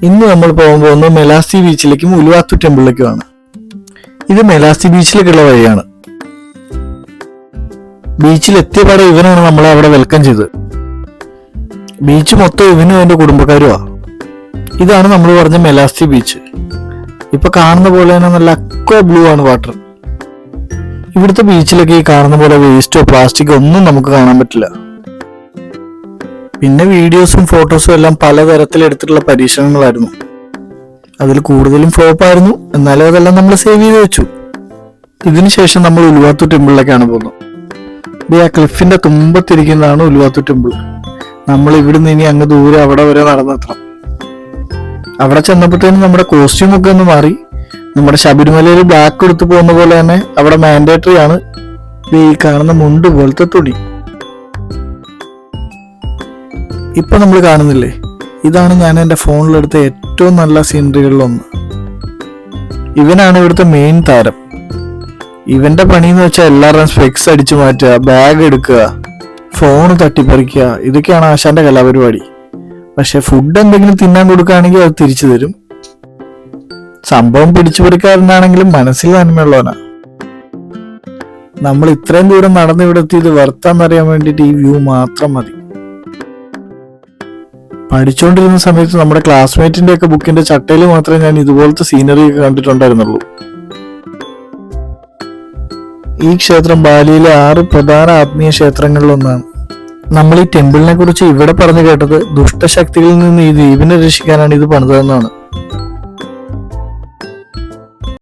ഇന്ന് നമ്മൾ പോകാൻ പോകുന്നത് മെലാസി ബീച്ചിലേക്കും ഉലുവാത്തു ടെമ്പിളിലേക്കുമാണ്. ഇത് മെലാസി ബീച്ചിലേക്കുള്ള വഴിയാണ്. ബീച്ചിൽ എത്തിയപാടെ ഇവനാണ് നമ്മളെ അവിടെ വെൽക്കം ചെയ്തത്. ബീച്ച് മൊത്തം ഇവനും അവന്റെ കുടുംബക്കാരുമാണ്. ഇതാണ് നമ്മൾ പറഞ്ഞ മെലാസി ബീച്ച്. ഇപ്പൊ കാണുന്ന പോലെ തന്നെ നല്ല അക്വ ബ്ലൂ ആണ് വാട്ടർ. ഇവിടുത്തെ ബീച്ചിലൊക്കെ ഈ കാണുന്ന പോലെ വേസ്റ്റോ പ്ലാസ്റ്റിക്കോ ഒന്നും നമുക്ക് കാണാൻ പറ്റില്ല. പിന്നെ വീഡിയോസും ഫോട്ടോസും എല്ലാം പലതരത്തിൽ എടുത്തിട്ടുള്ള പരീക്ഷണങ്ങളായിരുന്നു. അതിൽ കൂടുതലും ഫ്ലോപ്പ് ആയിരുന്നു, എന്നാലും അതെല്ലാം നമ്മൾ സേവ് ചെയ്ത് വെച്ചു. ഇതിനുശേഷം നമ്മൾ ഉലുവാത്തു ടെമ്പിളിലേക്കാണ് പോകുന്നത്. ഇത് ആ ക്ലിഫിന്റെ തുമ്പത്തിരിക്കുന്നതാണ് ഉലുവാത്തു ടെമ്പിൾ. നമ്മൾ ഇവിടുന്ന് ഇനി അങ്ങ് ദൂരെ അവിടെ വരെ നടന്നെത്തണം. അവിടെ ചെന്നപ്പോഴത്തേനും നമ്മുടെ കോസ്റ്റ്യൂം ഒക്കെ ഒന്ന് മാറി. നമ്മുടെ ശബരിമലയിൽ ബ്ലാക്ക് എടുത്ത് പോകുന്ന പോലെ തന്നെ അവിടെ മാൻഡേറ്ററി ആണ് ഈ കാണുന്ന മുണ്ട് പോലത്തെ തുണി. ഇപ്പൊ നമ്മൾ കാണുന്നില്ലേ, ഇതാണ് ഞാൻ എൻ്റെ ഫോണിലെടുത്ത ഏറ്റവും നല്ല സീനറികളിലൊന്ന്. ഇവനാണ് ഇവിടുത്തെ മെയിൻ താരം. ഇവന്റെ പണി എന്ന് വെച്ചാൽ എല്ലാവരുടെയും സ്പെക്സ് അടിച്ചു മാറ്റുക, ബാഗ് എടുക്കുക, ഫോൺ തട്ടിപ്പറിക്കുക, ഇതൊക്കെയാണ് ആശാന്റെ കലാപരിപാടി. പക്ഷെ ഫുഡ് എന്തെങ്കിലും തിന്നാൻ കൊടുക്കുകയാണെങ്കിൽ അത് തിരിച്ചു തരും. സംഭവം പിടിച്ചുപറിക്കാരനാണെങ്കിലും മനസ്സിൽ നന്മയുള്ളവനാ. നമ്മൾ ഇത്രയും ദൂരം നടന്ന് ഇവിടെ എത്തിയത് വർത്താന്നറിയാൻ വേണ്ടിയിട്ട് ഈ വ്യൂ മാത്രം മതി. പഠിച്ചുകൊണ്ടിരുന്ന സമയത്ത് നമ്മുടെ ക്ലാസ്മേറ്റിന്റെ ഒക്കെ ബുക്കിന്റെ ചട്ടയിൽ മാത്രമേ ഞാൻ ഇതുപോലത്തെ സീനറി ഒക്കെ കണ്ടിട്ടുണ്ടായിരുന്നുള്ളൂ. ഈ ക്ഷേത്രം ബാലിയിലെ 6 പ്രധാന ആത്മീയ ക്ഷേത്രങ്ങളിലൊന്നാണ്. നമ്മൾ ഈ ടെമ്പിളിനെ കുറിച്ച് ഇവിടെ പറഞ്ഞു കേട്ടത് ദുഷ്ടശക്തികളിൽ നിന്ന് ഈ ദ്വീപിനെ രക്ഷിക്കാനാണ് ഇത് പണിതതെന്നാണ്.